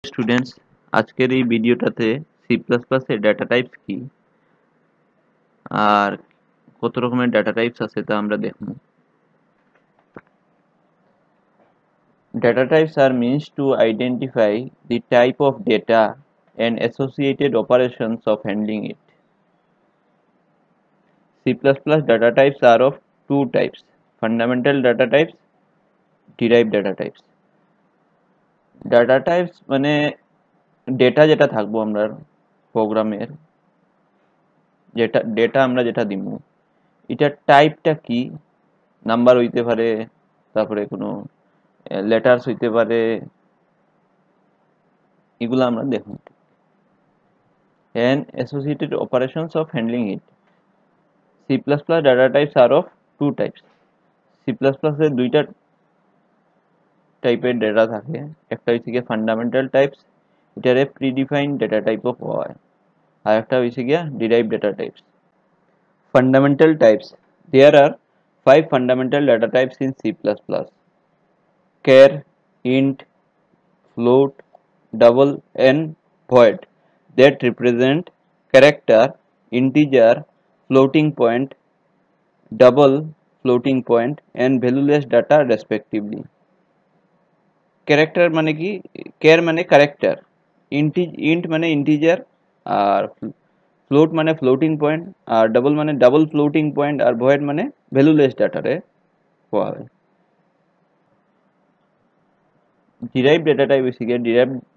Students, আজকের এই ভিডিওটাতে সি প্লাস প্লাসের ডেটা টাইপস কি আর কত রকমের ডেটা টাইপস আছে তা আমরা দেখব। Data types are means to identify the type of data and associated operations of handling it. C++ data types are of two types: fundamental data types, derived data types. Data types মানে data যেটা থাকবো আমরা প্রোগ্রামের, যেটা data আমরা যেটা দিব, এটার টাইপটা কি, নাম্বার হইতে পারে, তারপরে কোনো লেটার্স হইতে পারে, এগুলো আমরা দেখব। and associated operations of handling it. C++ data types are of two types. C++ এর দুইটা টাইপের ডেটা থাকে, একটা হচ্ছে গিয়ে ফান্ডামেন্টাল টাইপস, এটারে প্রিডিফাইন্ড ডেটা টাইপও পাওয়া হয়, আর একটা হচ্ছে গিয়ে derived data types. Fundamental types: there are 5 fundamental data types in C++: char, int, float, double, and void that represent character, integer, floating point, double, floating point, and valueless data respectively. Character মানে কি? char মানে character, int মানে integer, আর float মানে floating point, আর double মানে double floating point, আর void মানে valueless data রে পাওয়া হয়। Derived data type is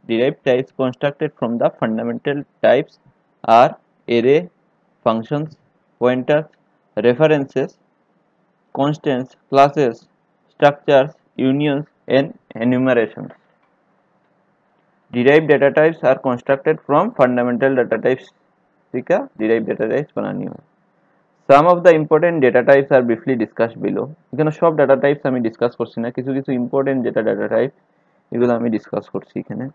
derived types constructed from the fundamental types are array, functions, pointers, references, constants, classes, structures, unions, and enumerations. Derived data types are constructed from fundamental data types থেকে derived data types বানানো হয়। Some of the important data types are briefly discussed below. এখানে সব data types আমি discuss করছি না, কিছু কিছু ইম্পর্টেন্ট যেটা data type এগুলো আমি ডিসকাস করছি এখানে।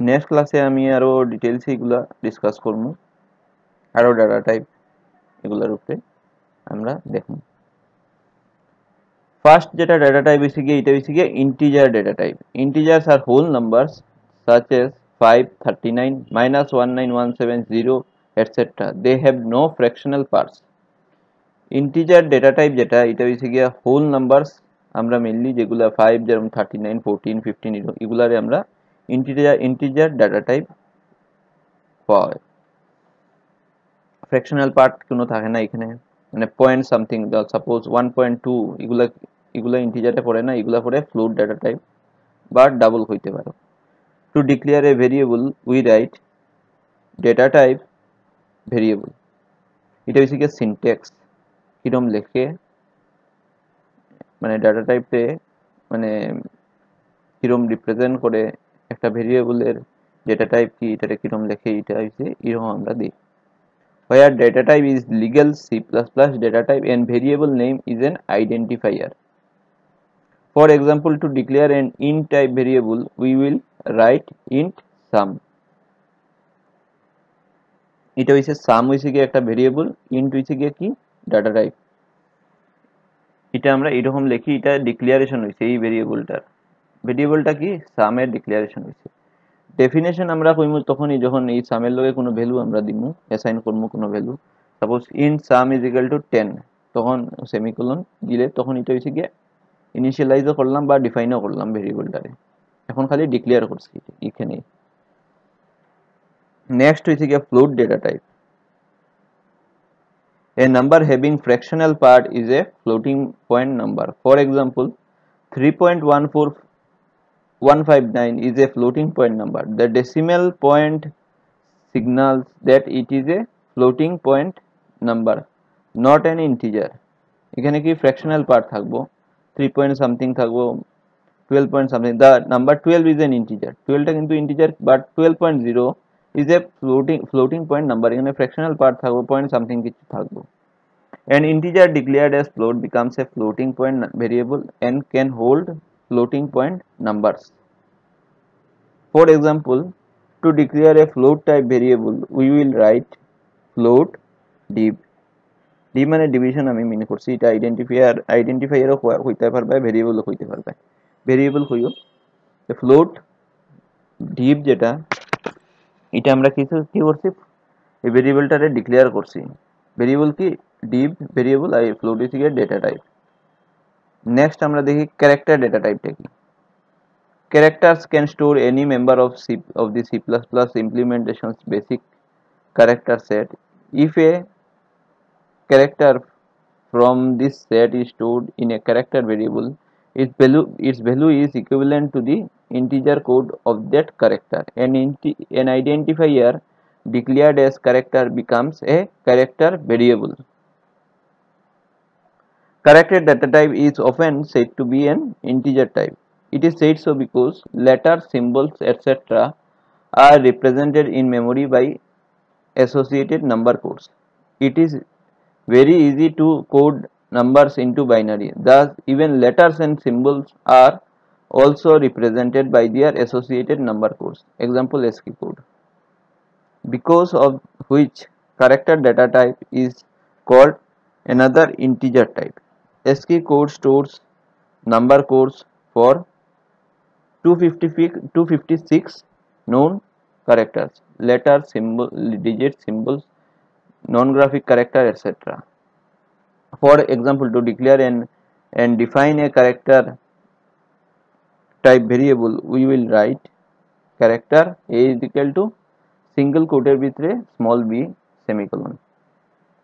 নেক্সট ক্লাসে আমি আরো ডিটেইলস এগুলা ডিসকাস করব, আরো ডাটা টাইপ এগুলোর উপরে আমরা দেখব। ফার্স্ট যেটা ডাটা টাইপ হইছে গিয়ে, এটা হইছে গিয়ে integer data type. Integers R whole numbers such as 5, 39, -19170 etc. they have no fractional parts. Integer data type যেটা, এটা হইছে গিয়ে হোল নাম্বারস, আমরা মেইনলি যেগুলা 5 যেরকম 39, 14, 15 এগুলারে আমরা ইন্টিজার ডাটা টাইপ পাওয়া হয়। ফ্র্যাকশনাল পার্ট কোনো থাকে না এখানে, মানে পয়েন্ট সামথিং, সাপোজ 1.2, এগুলা এগুলা ইন্টিজারে পড়ে না, এগুলা পড়ে ফ্লোট ডাটা টাইপ বা ডাবল হইতে পারে। Two declare A variable we write data type variable. এটা হচ্ছে কি সিনট্যাক্স, কিরম লেখে, মানে ডাটা টাইপে মানে কিরম রিপ্রেজেন্ট করে একটা ভেরিয়েবলের ডেটা টাইপ কি, এটা কিরম লেখে, এটা হচ্ছে এরকম আমরা দেখি। Where data type is legal, C++ data type and variable name is an identifier. For example, to declare an int type variable, we will write int sum. এটা হইছে sum হইছে কি একটা ভেরিয়েবল, int হইছে কি কি ডাটা টাইপ। এটা আমরা এরকম লিখি, এটা ডিক্লারেশন হইছে এই ভেরিয়েবলটার। ভেরিয়েবলটা কি sum এর ডিক্লারেশন হইছে। ডেফিনেশন আমরা কইমু তখনই যখন এই sum এর লগে কোনো ভ্যালু আমরা দিমু, অ্যাসাইন করমু কোনো value. Suppose int sum is equal to 10, তখন সেমিকোলন দিলে তখন এটা হইছে কি ইনিশিয়ালাইজও করলাম বা ডিফাইনও করলাম ভেরিয়েবলটারে, এখন খালি ডিক্লেয়ার করছি এখানে। নেক্সট হইছে কি float data type. A number having fractional part is a floating point number. For example, 3.14159 is a floating point number. The decimal point signals that it is a floating point number, not an integer. এখানে কি fractional part থাকবো, 3 point something থাকবো, 12 point something. The number 12 is an integer. 12 টা কিন্তু integer, but 12.0 is a floating point number. এখানে fractional part থাকবো, point something কিছু থাকবো। An integer declared as float becomes a floating point variable and can hold floating point numbers. For example, to declare a float type variable, we will write float div. Div মানে division আমি মিন করছি, এটা আইডেন্টিফায়ারও হইতে পারবে, ভেরিয়েবলও হইতে পারবে। Variable হইও float deep যেটা এটা আমরা কি করছি এই ভেরিয়েবলটারে ডিক্লেয়ার করছি ভেরিয়েবল কি ডিপ ভেরিয়েবল আর ফ্লোট হচ্ছে ডেটা টাইপ নেক্সট আমরা দেখি ক্যারেক্টার ডেটা টাইপটা কি characters can store any member of the C++ implementation's basic character set if a character from this set is stored in a character variable its value is equivalent to the integer code of that character an identifier declared as character becomes a character variable. Character data type is often said to be an integer type. It is said so because letters, symbols, etc. are represented in memory by associated number codes. It is very easy to code numbers into binary. Thus, even letters and symbols are also represented by their associated number codes. Example ASCII code. Because of which character data type is called another integer type. ASCII code stores number codes for 256 known characters, letters, symbol, digits, symbols, non-graphic character, etc. For example, to declare and define a character type variable, we will write character a is equal to single quote ভিতরে small b semicolon.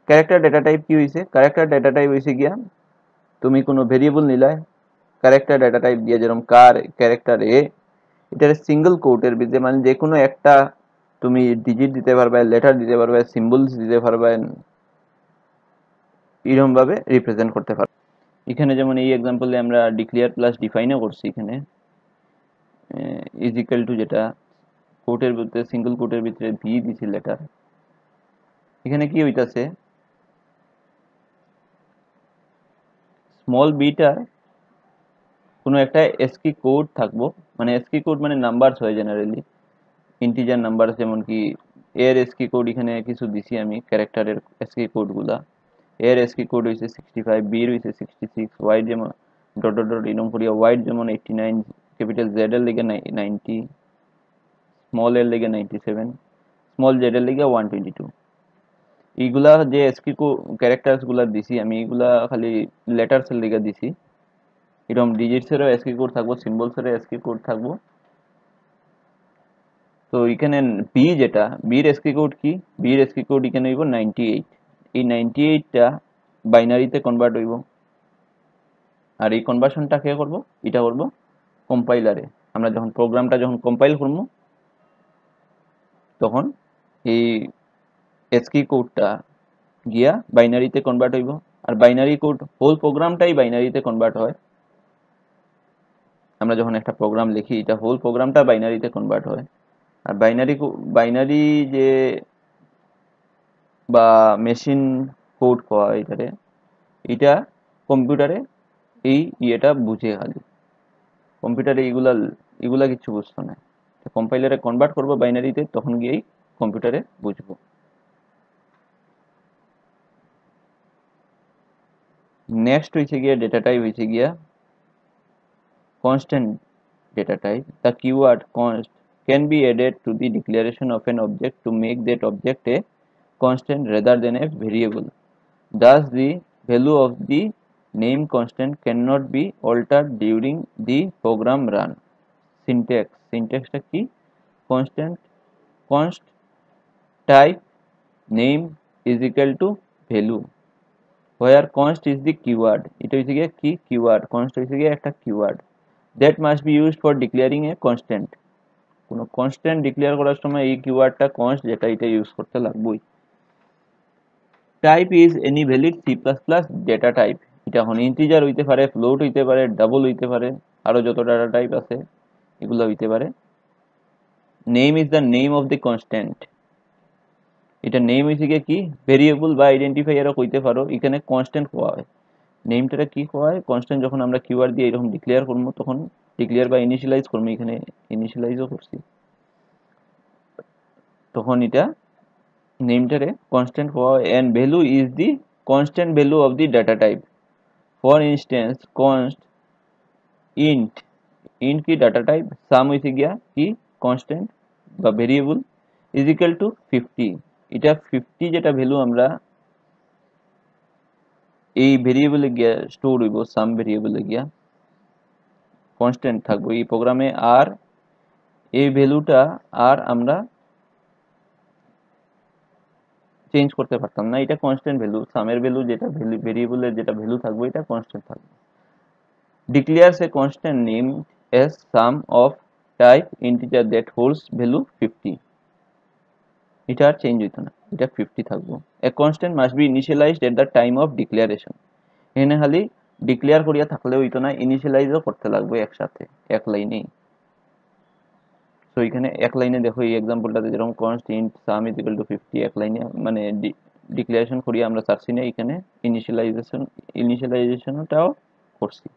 Character data type কি হইছে character data type হইছে গিয়া তুমি কোনো variable নিলাই character data type দিয়ে যেরকম character a এটার সিঙ্গেল কোটের ভিতরে মানে যে কোনো একটা তুমি ডিজিট দিতে পারবে লেটার দিতে পারবে সিম্বলস দিতে পারবে এরকম ভাবে রিপ্রেজেন্ট করতে পারবে এখানে যেমন এই এক্সাম্পলে আমরা ডিক্লেয়ার প্লাস ডিফাইনও করছি এখানে ইজ ইকুয়াল টু যেটা কোটের ভিতরে সিঙ্গেল কোটের ভিতরে ভি দিছি লেটার এখানে কি হইতাছে স্মল বিটার কোনো একটা এসকি কোড থাকবো মানে এসকি কোড মানে নাম্বারস হয় জেনারেলি ইন্টিজার নাম্বার যেমন কি এর এসকি কোড এখানে কিছু দিছি আমি ক্যারেক্টারের এসকি কোডগুলা এর এসকি কোড হইছে 65 বি এর হইছে 66 ওয়াই যেমন ডট ডট ডট এরকম করিয়া ওয়াইড যেমন 89 ক্যাপিটাল জেড এর লেগে 90 স্মল এর লেগে 97 স্মল জেড এর লেগে 122 এইগুলা যে এসকি ক্যারেক্টারস গুলা দিছি আমি এগুলা খালি লেটারস এর লেগে দিছি এরকম ডিজিটস এরও এসকি কোড থাকবো সিম্বলস এরও এসকি কোড থাকবো তো এখানে বি যেটা বির এসকি কোড কি বির এসকি কোড এখানে হইব 98 এই 98টা বাইনারিতে কনভার্ট হইব আর এই কনভার্সনটা কে করব এটা করব কম্পাইলারে আমরা যখন প্রোগ্রামটা যখন কম্পাইল করব তখন এই এসকি কোডটা গিয়া বাইনারিতে কনভার্ট হইব আর বাইনারি কোড হোল প্রোগ্রামটাই বাইনারিতে কনভার্ট হয় আমরা যখন একটা প্রোগ্রাম লিখি এটা হোল প্রোগ্রামটা বাইনারিতে কনভার্ট হয় আর বাইনারি যে বা মেশিন কোড কোয়া এটারে এটা কম্পিউটারে এই ইয়েটা বুঝে খালি কম্পিউটারে এগুলা কিছু বুঝতো না কম্পাইলারে কনভার্ট করবো বাইনারিতে তখন গিয়েই কম্পিউটারে বুঝবো নেক্সট হইছে গিয়া ডেটা টাইপ হইছে গিয়া constant data type. The keyword const can be added to the declaration of an object to make that object a constant rather than a variable. Thus, the value of the name constant cannot be altered during the program run. Syntax টা কি constant const type name is equal to value where const is the keyword. এটা হইছে গিয়া কি keyword const হইছে গিয়া একটা keyword that must be used for declaring a constant. কোনো কনস্ট্যান্ট ডিক্লেয়ার করার সময় এই কিওয়ার্ডটা কনস্ট যেটা এটা ইউজ করতে লাগবেই type is any valid C plus plus data type এটা এখন ইন্টিজার হইতে পারে ফ্লোট হইতে পারে ডাবল হইতে পারে আরো যত ডাটা টাইপ আছে এগুলো হইতে পারে name is the name of the constant এটা নেম হইছে কি ভেরিয়েবল বা আইডেন্টিফায়ারও কইতে পারো এখানে কনস্ট্যান্ট কোয়া হয় নেমটা কি কোয়া হয় কনস্ট্যান্ট যখন আমরা কিওয়ার্ড দিয়ে এরকম ডিক্লেয়ার করব তখন ডিক্লেয়ার বা ইনিশিয়ালাইজ করব এখানে ইনিশিয়ালাইজও করছি তখন এটা নেমটারে কনস্ট্যান্ট কোয়া হয় and value is the constant value of the data type for instance const int int কি ডাটা টাইপ, সাম হইছে গিয়া কি কনস্ট্যান্ট বা ভেরিয়েবল ইজ ইকুয়াল টু 50। এটা 50 যেটা ভ্যালু আমরা এই ভেরিয়েবলে গিয়া স্টোর হইব, সাম ভেরিয়েবলে গিয়া কনস্ট্যান্ট থাকবো এই প্রোগ্রামে। আর এই ভ্যালুটা আর আমরা চেঞ্জ করতে পারতাম না, এটা কনস্ট্যান্ট ভ্যালু, সামের ভ্যালু যেটা ভেরিয়েবলের যেটা ভ্যালু থাকবে এটা কনস্ট্যান্ট থাকবে। Declares a constant names sum of type integer that holds value 50। এটা আর চেঞ্জ হইতো না, এটা 50 থাকবো। A constant must be initialized at the time of declaration. এখানে খালি ডিক্লেয়ার করিয়া থাকলে হইতো না, ইনিশিয়ালাইজও করতে লাগবে একসাথে এক লাইনেই। সো এখানে এক লাইনে দেখো এই এক্সাম্পলটাতে যেরকম const int some is equal to 50 এক লাইনে মানে ডিক্লারেশন করিয়া আমরা চাচ্ছি না, এখানে ইনিশিয়ালাইজেশনটাও করছি।